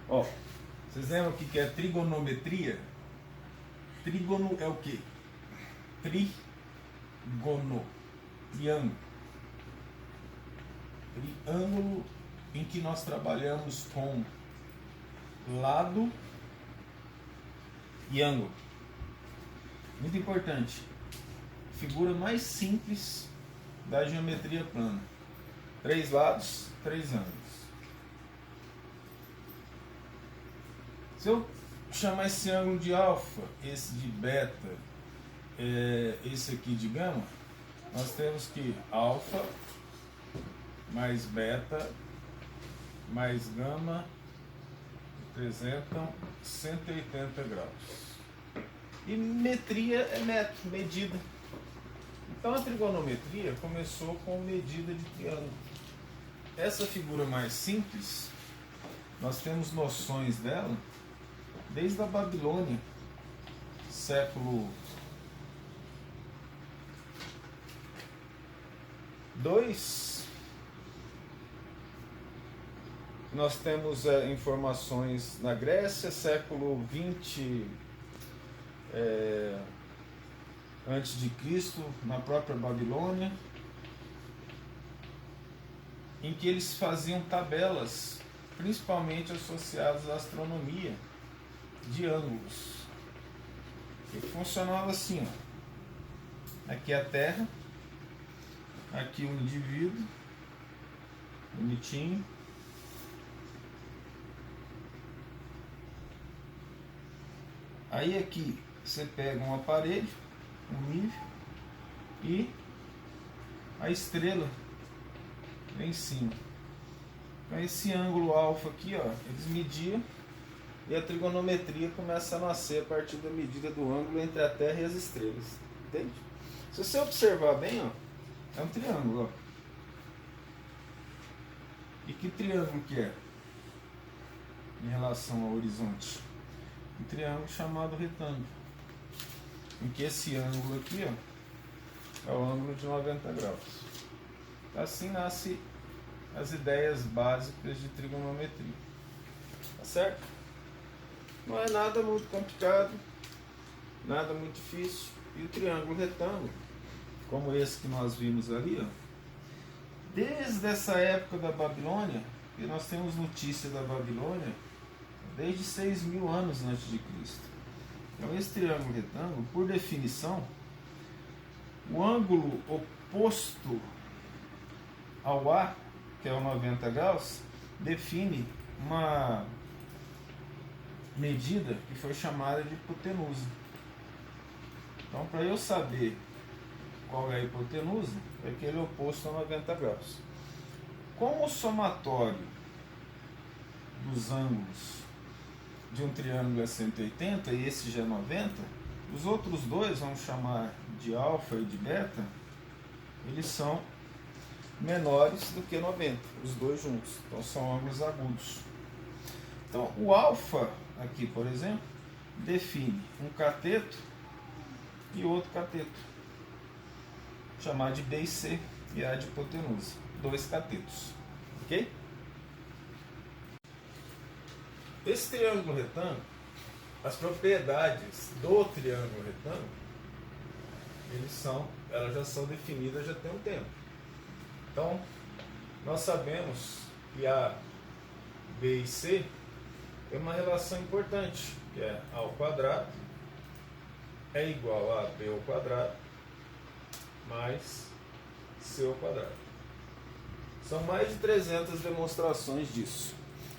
Ó, vocês lembram o que é trigonometria? Trígono é o quê? Trigono, triângulo. Triângulo em que nós trabalhamos com lado e ângulo. Muito importante. Figura mais simples da geometria plana. 3 lados, 3 ângulos. Se eu chamar esse ângulo de alfa, esse de beta, esse aqui de gama, nós temos que alfa mais beta mais gama representam 180 graus. E metria é metro, medida. Então a trigonometria começou com medida de triângulo. Essa figura mais simples, nós temos noções dela desde a Babilônia, século II. Nós temos informações na Grécia, século XX antes de Cristo, na própria Babilônia, em que eles faziam tabelas, principalmente associadas à astronomia, de ângulos. E funcionava assim, ó. Aqui é a Terra, aqui o indivíduo, bonitinho. Aí aqui você pega um aparelho, um nível, e a estrela lá em cima. Então esse ângulo alfa aqui, ó, eles mediam, e a trigonometria começa a nascer a partir da medida do ângulo entre a Terra e as estrelas. Entende? Se você observar bem, ó, é um triângulo, ó. E que triângulo que é em relação ao horizonte? Um triângulo chamado retângulo, em que esse ângulo aqui, ó, é o ângulo de 90 graus. Assim nascem as ideias básicas de trigonometria. Tá certo? Não é nada muito complicado, nada muito difícil. E o triângulo retângulo, como esse que nós vimos ali, ó, desde essa época da Babilônia, e nós temos notícia da Babilônia desde 6.000 anos antes de Cristo. Então esse triângulo retângulo, por definição, o ângulo oposto ao A, que é o 90 graus, define uma medida que foi chamada de hipotenusa. Então, para eu saber qual é a hipotenusa, é aquele oposto a 90 graus. Como o somatório dos ângulos de um triângulo é 180 e esse já é 90, os outros dois, vamos chamar de alfa e de beta, eles são menores do que 90, os dois juntos. Então são ângulos agudos. Então o alfa aqui, por exemplo, define um cateto e outro cateto, chamar de B e C, e A de hipotenusa, dois catetos, ok? Esse triângulo retângulo, as propriedades do triângulo retângulo, elas já são definidas já tem um tempo. Então, nós sabemos que A, B e C tem uma relação importante, que é A ao quadrado é igual a B ao quadrado mais C ao quadrado. São mais de 300 demonstrações disso.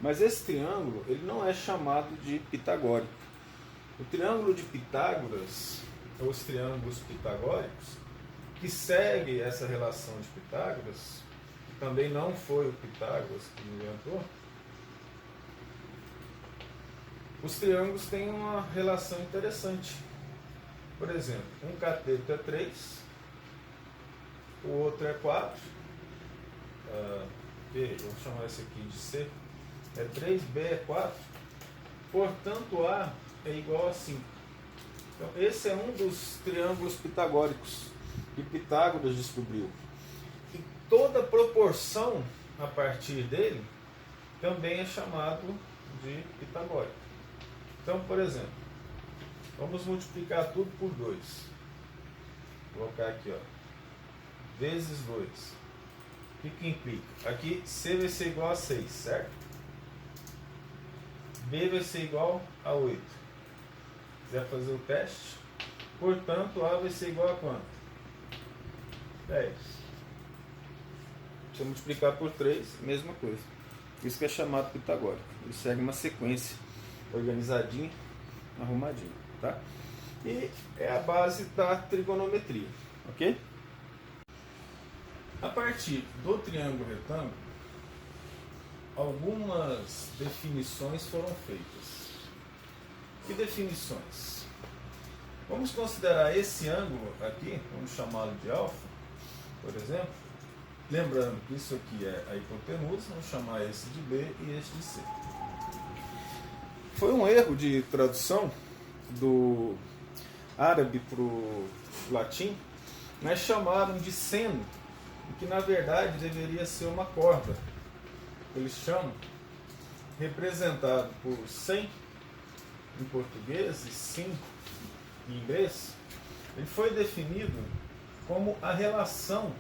Mas esse triângulo, ele não é chamado de pitagórico. O triângulo de Pitágoras, ou os triângulos pitagóricos, que segue essa relação de Pitágoras, que também não foi o Pitágoras que inventou, os triângulos têm uma relação interessante. Por exemplo, um cateto é 3, o outro é 4, B, vou chamar esse aqui de C, é 3, B é 4, portanto A é igual a 5. Então esse é um dos triângulos pitagóricos que Pitágoras descobriu. E toda proporção a partir dele também é chamado de pitagórica. Então, por exemplo, vamos multiplicar tudo por 2. Vou colocar aqui, ó, vezes 2. O que implica? Aqui C vai ser igual a 6, certo? B vai ser igual a 8. Se quiser fazer o teste, portanto, A vai ser igual a quanto? 10. Se eu multiplicar por 3, mesma coisa. Isso que é chamado pitagórico. Ele segue uma sequência organizadinha, arrumadinha, tá? E é a base da trigonometria, ok? A partir do triângulo retângulo, algumas definições foram feitas. Que definições? Vamos considerar esse ângulo aqui, vamos chamá-lo de alfa, por exemplo. Lembrando que isso aqui é a hipotenusa, vamos chamar esse de B e esse de C. Foi um erro de tradução do árabe para o latim, mas chamaram de seno, que na verdade deveria ser uma corda. Eles chamam, representado por 100 em português e 5 em inglês. Ele foi definido como a relação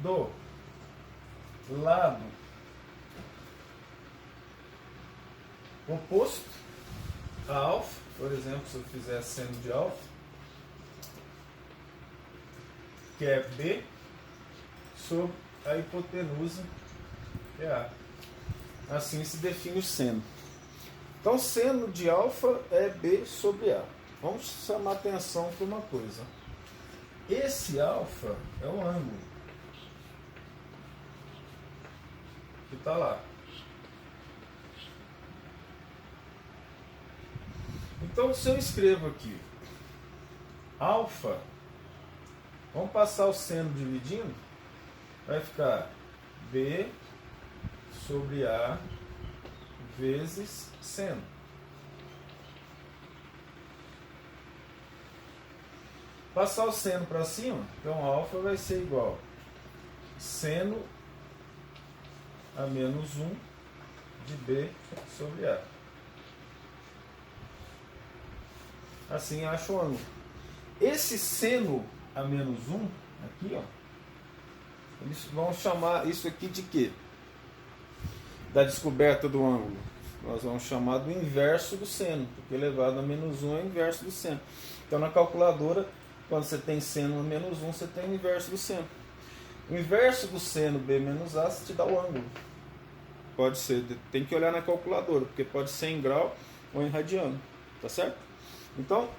do lado oposto a alfa. Por exemplo, se eu fizer seno de alfa, que é B, sobre a hipotenusa, que é A. Assim se define o seno. Então, seno de alfa é B sobre A. Vamos chamar atenção para uma coisa. Esse alfa é o ângulo que está lá. Então, se eu escrevo aqui alfa, vamos passar o seno dividindo, vai ficar B sobre A vezes seno. Passar o seno para cima, então alfa vai ser igual a seno a menos 1 de B sobre A. Assim acho o ângulo. Esse seno a menos 1, aqui, ó, eles vão chamar isso aqui de quê? Da descoberta do ângulo. Nós vamos chamar do inverso do seno, porque elevado a menos 1 é o inverso do seno. Então, na calculadora, quando você tem seno a menos 1, você tem o inverso do seno. O inverso do seno B menos A te dá o ângulo. Pode ser, tem que olhar na calculadora, porque pode ser em grau ou em radiano. Tá certo? Então,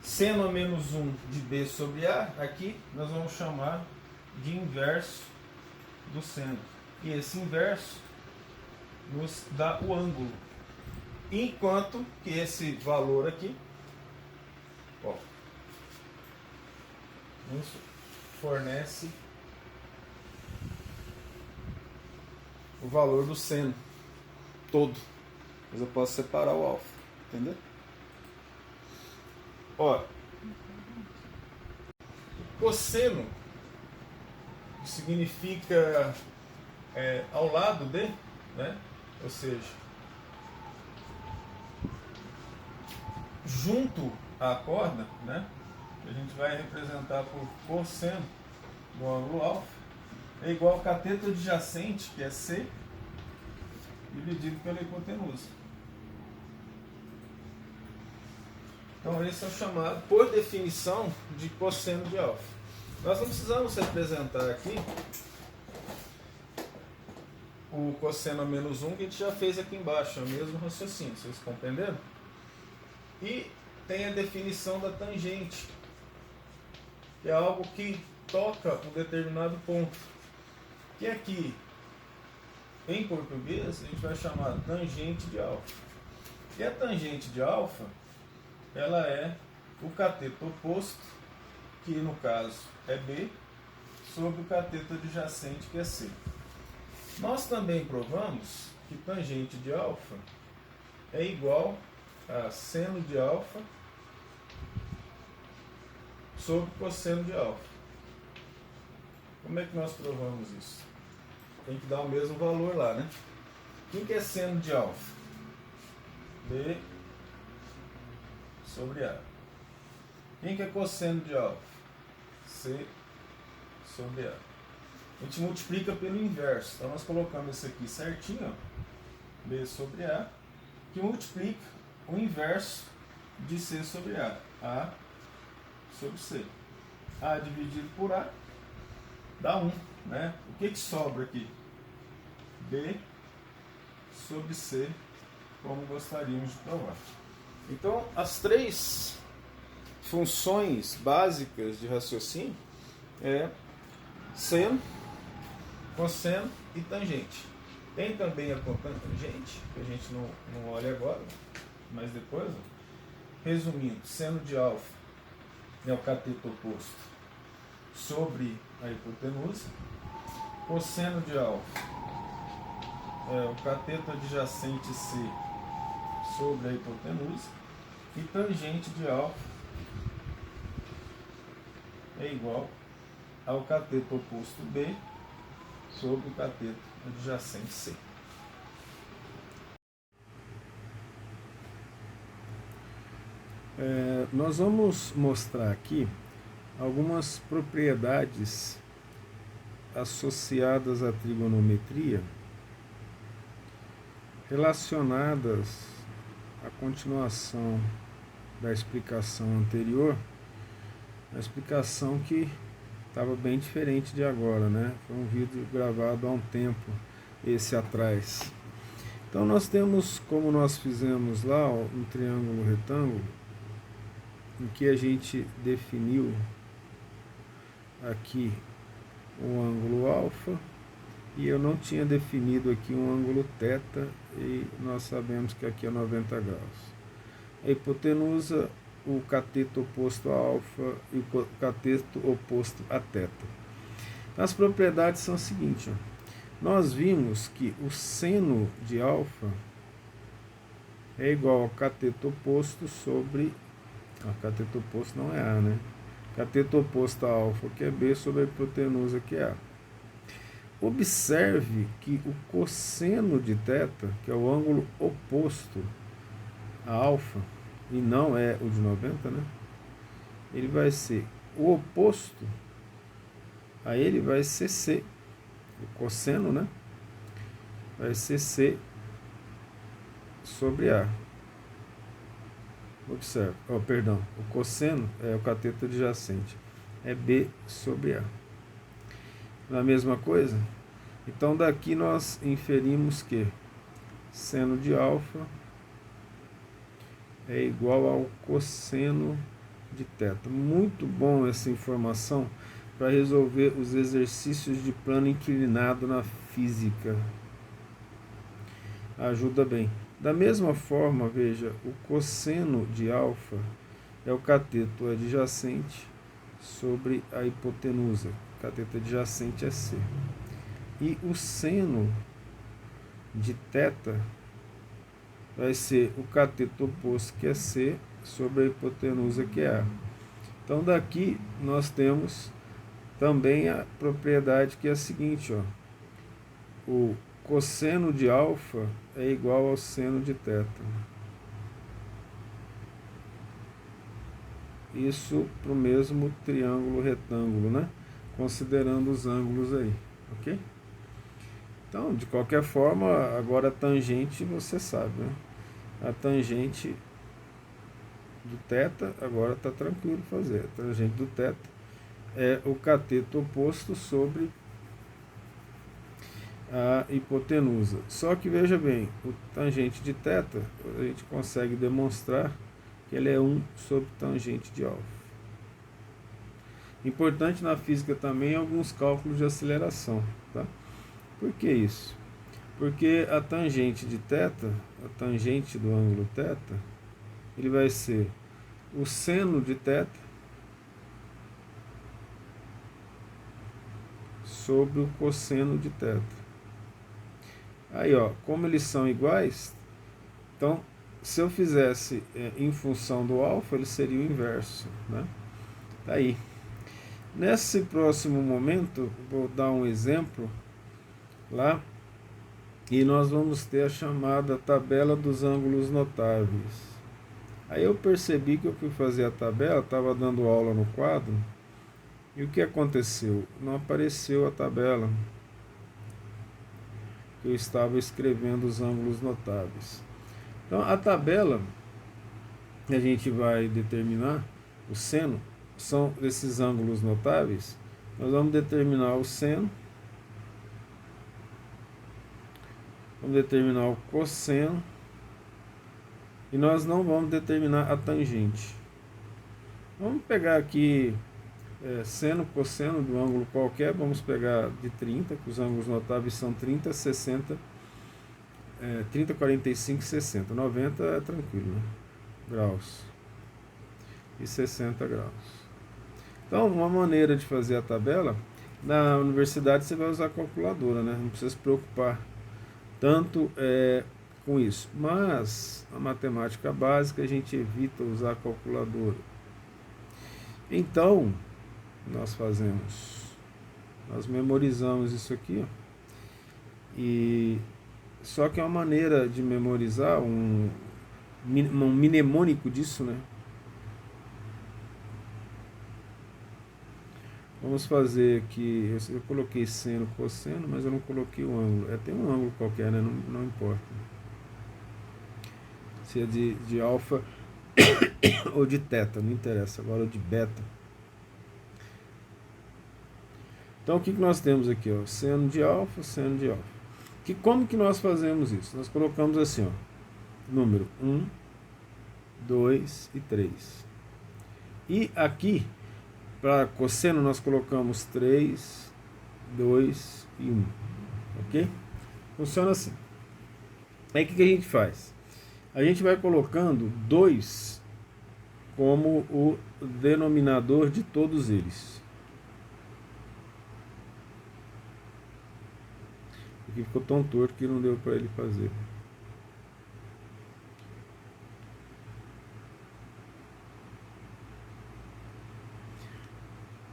seno a menos 1 de B sobre A, aqui nós vamos chamar de inverso do seno. E esse inverso nos dá o ângulo. Enquanto que esse valor aqui, ó, nos fornece o valor do seno todo. Mas eu posso separar o alfa, entendeu? Ó, cosseno significa ao lado de, né? Ou seja, junto à corda, né? A gente vai representar por cosseno do ângulo alfa, é igual ao cateto adjacente, que é C, dividido pela hipotenusa. Então esse é o chamado, por definição, de cosseno de alfa. Nós não precisamos representar aqui o cosseno a menos 1 que a gente já fez aqui embaixo, é o mesmo raciocínio, vocês compreenderam? E tem a definição da tangente, que é algo que toca um determinado ponto. Que aqui, em português, a gente vai chamar tangente de alfa. E a tangente de alfa, ela é o cateto oposto, que no caso é B, sobre o cateto adjacente, que é C. Nós também provamos que tangente de alfa é igual a seno de alfa sobre cosseno de alfa. Como é que nós provamos isso? Tem que dar o mesmo valor lá, né? O que é seno de alfa? B sobre A. Quem que é cosseno de alfa? C sobre A. A gente multiplica pelo inverso. Então nós colocamos isso aqui certinho, ó, B sobre A, que multiplica o inverso de C sobre A sobre C. A dividido por A dá 1, né? O que sobra aqui? B sobre C, como gostaríamos de provar. Então, as três funções básicas de raciocínio é seno, cosseno e tangente. Tem também a cotangente, que a gente não olha agora, mas depois, ó. Resumindo, seno de alfa é o cateto oposto sobre a hipotenusa, cosseno de alfa é o cateto adjacente C sobre a hipotenusa, e tangente de alfa é igual ao cateto oposto B sobre o cateto adjacente C. Nós vamos mostrar aqui algumas propriedades associadas à trigonometria relacionadas à continuação da explicação anterior, a explicação que estava bem diferente de agora, né? Foi um vídeo gravado há um tempo, esse atrás. Então nós temos, como nós fizemos lá, ó, um triângulo retângulo, em que a gente definiu aqui um ângulo alfa, e eu não tinha definido aqui um ângulo θ, e nós sabemos que aqui é 90 graus. A hipotenusa, o cateto oposto a alfa e o cateto oposto a θ. As propriedades são as seguintes, ó. Nós vimos que o seno de alfa é igual ao cateto oposto sobre... cateto oposto não é A, né? Cateto oposto a alfa, que é B, sobre a hipotenusa, que é A. Observe que o cosseno de θ, que é o ângulo oposto a alfa, e não é o de 90, né? Ele vai ser o oposto a ele, vai ser C. O cosseno, né? Vai ser C sobre A. Observe, perdão, o cosseno é o cateto adjacente, é B sobre A. Na mesma coisa, então daqui nós inferimos que seno de alfa é igual ao cosseno de θ. Muito bom essa informação para resolver os exercícios de plano inclinado na física. Ajuda bem. Da mesma forma, veja, o cosseno de alfa é o cateto adjacente sobre a hipotenusa. O cateto adjacente é C. E o seno de θ vai ser o cateto oposto, que é C, sobre a hipotenusa, que é A. Então daqui nós temos também a propriedade que é a seguinte, ó. O cosseno de alfa é igual ao seno de θ. Isso para o mesmo triângulo retângulo, né? Considerando os ângulos aí, ok? Então, de qualquer forma, agora a tangente você sabe, né? A tangente do θ, agora está tranquilo fazer. A tangente do θ é o cateto oposto sobre a hipotenusa. Só que veja bem, o tangente de θ, a gente consegue demonstrar que ele é 1 sobre tangente de alfa. Importante na física também alguns cálculos de aceleração, tá? Por que isso? Porque a tangente de θ, a tangente do ângulo θ, ele vai ser o seno de θ sobre o cosseno de θ. Aí, ó, como eles são iguais, então, se eu fizesse em função do alfa, ele seria o inverso, né? Tá aí. Nesse próximo momento, vou dar um exemplo lá e nós vamos ter a chamada tabela dos ângulos notáveis. Aí eu percebi que eu fui fazer a tabela, estava dando aula no quadro, e o que aconteceu? Não apareceu a tabela. Eu estava escrevendo os ângulos notáveis. Então a tabela que a gente vai determinar, o seno, são esses ângulos notáveis. Nós vamos determinar o seno, vamos determinar o cosseno, e nós não vamos determinar a tangente. Vamos pegar aqui seno, cosseno do ângulo qualquer, vamos pegar de 30, que os ângulos notáveis são 30, 60, 30, 45, 60. 90 é tranquilo, né? Graus. E 60 graus. Então, uma maneira de fazer a tabela, na universidade você vai usar a calculadora, né? Não precisa se preocupar tanto com isso. Mas, a matemática básica, a gente evita usar a calculadora. Então, nós memorizamos isso aqui, ó, e só que é uma maneira de memorizar um mnemônico disso, né? Vamos fazer aqui, eu coloquei seno, cosseno, mas eu não coloquei o ângulo. Tem um ângulo qualquer, né? Não importa se é de alfa ou de teta, não interessa, agora de beta. Então o que nós temos aqui, ó? Seno de alfa, seno de alfa. Como que nós fazemos isso? Nós colocamos assim, ó, número 1, 2 e 3. E aqui, para cosseno, nós colocamos 3, 2 e 1. Ok? Funciona assim. Aí o que a gente faz? A gente vai colocando 2 como o denominador de todos eles. Aqui ficou tão torto que não deu para ele fazer.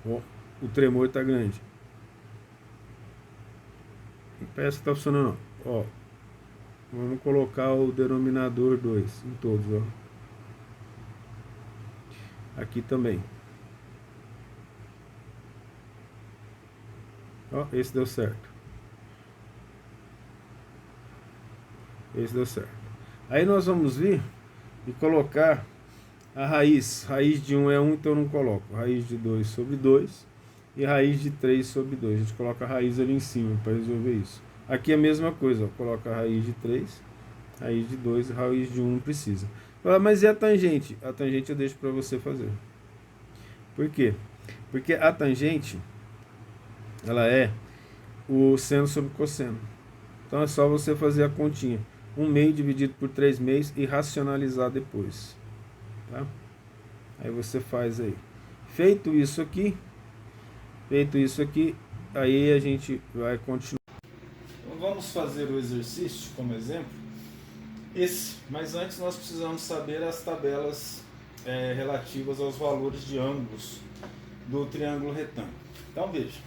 Ó, o tremor está grande. Parece que está funcionando. Ó, vamos colocar o denominador 2 em todos. Ó. Aqui também. Ó, esse deu certo. Esse deu certo. Aí nós vamos vir e colocar a raiz. Raiz de 1 é 1, então eu não coloco. Raiz de 2 sobre 2 e raiz de 3 sobre 2. A gente coloca a raiz ali em cima para resolver isso. Aqui é a mesma coisa, ó. Coloca a raiz de 3, raiz de 2 e raiz de 1 não precisa. Mas e a tangente? A tangente eu deixo para você fazer. Por quê? Porque a tangente, ela é o seno sobre cosseno. Então é só você fazer a continha. 1 meio dividido por 3 meios e racionalizar depois. Tá? Aí você faz aí. Feito isso aqui, aí a gente vai continuar. Então vamos fazer o exercício como exemplo. Mas antes nós precisamos saber as tabelas relativas aos valores de ângulos do triângulo retângulo. Então veja,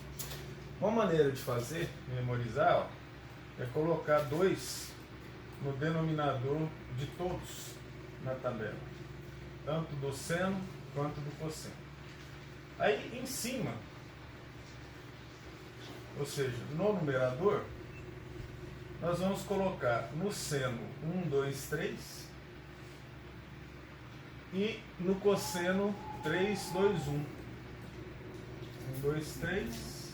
uma maneira de fazer, memorizar, ó, é colocar 2 no denominador de todos na tabela, tanto do seno quanto do cosseno. Aí em cima, ou seja, no numerador, nós vamos colocar no seno 1, 2, 3 e no cosseno 3, 2, 1. 1, 2, 3,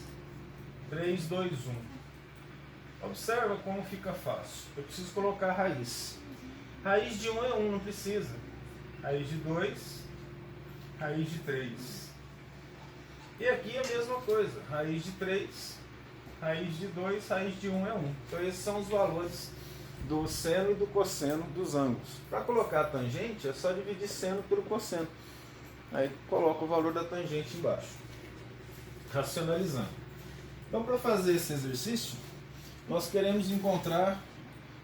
3, 2, 1. Observa como fica fácil. Eu preciso colocar a raiz. Raiz de 1 é 1, não precisa. Raiz de 2, raiz de 3. E aqui é a mesma coisa. Raiz de 3, raiz de 2, raiz de 1 é 1. Então esses são os valores do seno e do cosseno dos ângulos. Para colocar a tangente, é só dividir seno pelo cosseno. Aí coloca o valor da tangente embaixo. Racionalizando. Então para fazer esse exercício, nós queremos encontrar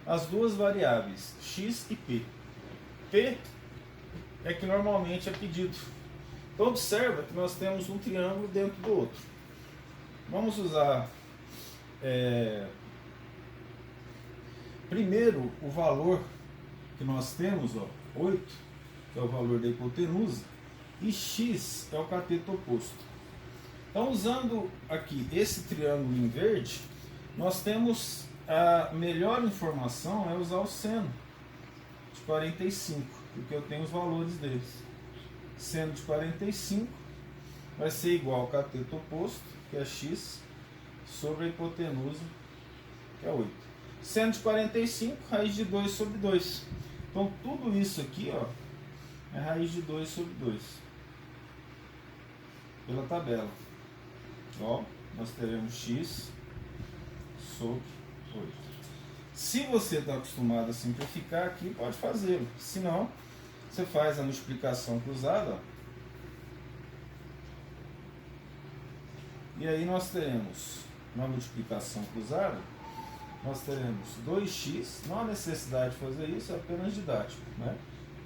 as duas variáveis, x e p. P é que normalmente é pedido. Então observa que nós temos um triângulo dentro do outro. Vamos usar primeiro o valor que nós temos, ó, 8, que é o valor da hipotenusa, e x é o cateto oposto. Então, usando aqui esse triângulo em verde, nós temos a melhor informação é usar o seno de 45, porque eu tenho os valores deles. Seno de 45 vai ser igual ao cateto oposto, que é x, sobre a hipotenusa, que é 8. Seno de 45, raiz de 2 sobre 2. Então, tudo isso aqui, ó, é raiz de 2 sobre 2. Pela tabela. Ó, nós teremos x sobre 8. Se você está acostumado a simplificar aqui, pode fazê-lo. Se não, você faz a multiplicação cruzada. Ó. E aí nós teremos, na multiplicação cruzada, nós teremos 2x, não há necessidade de fazer isso, é apenas didático, né?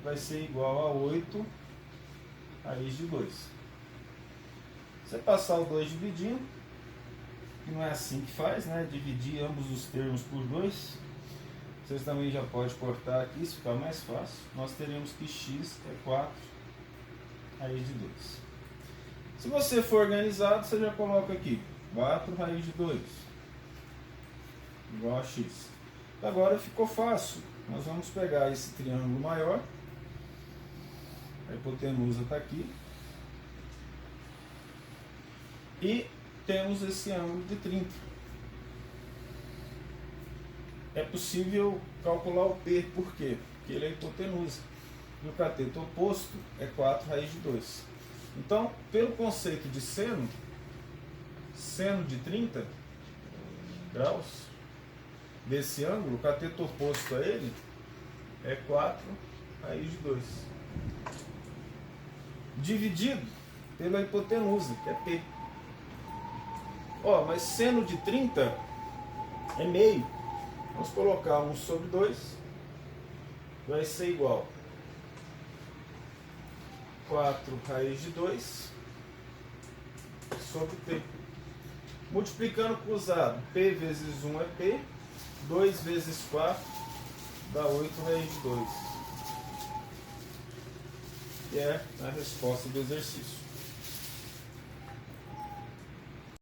Vai ser igual a 8 raiz de 2. Você passar o 2 dividindo, que não é assim que faz, né? Dividir ambos os termos por 2. Vocês também já podem cortar aqui, se ficar mais fácil. Nós teremos que x é 4 raiz de 2. Se você for organizado, você já coloca aqui 4 raiz de 2 igual a x. Agora ficou fácil. Nós vamos pegar esse triângulo maior. A hipotenusa está aqui. E temos esse ângulo de 30. É possível calcular o P, por quê? Porque ele é hipotenusa. E o cateto oposto é 4 raiz de 2. Então, pelo conceito de seno, seno de 30 graus, desse ângulo, o cateto oposto a ele é 4 raiz de 2. Dividido pela hipotenusa, que é P. Ó, mas seno de 30 é meio. Vamos colocar 1 sobre 2. Vai ser igual a 4 raiz de 2 sobre P. Multiplicando cruzado, P vezes 1 é P. 2 vezes 4 dá 8 raiz de 2. Que é a resposta do exercício.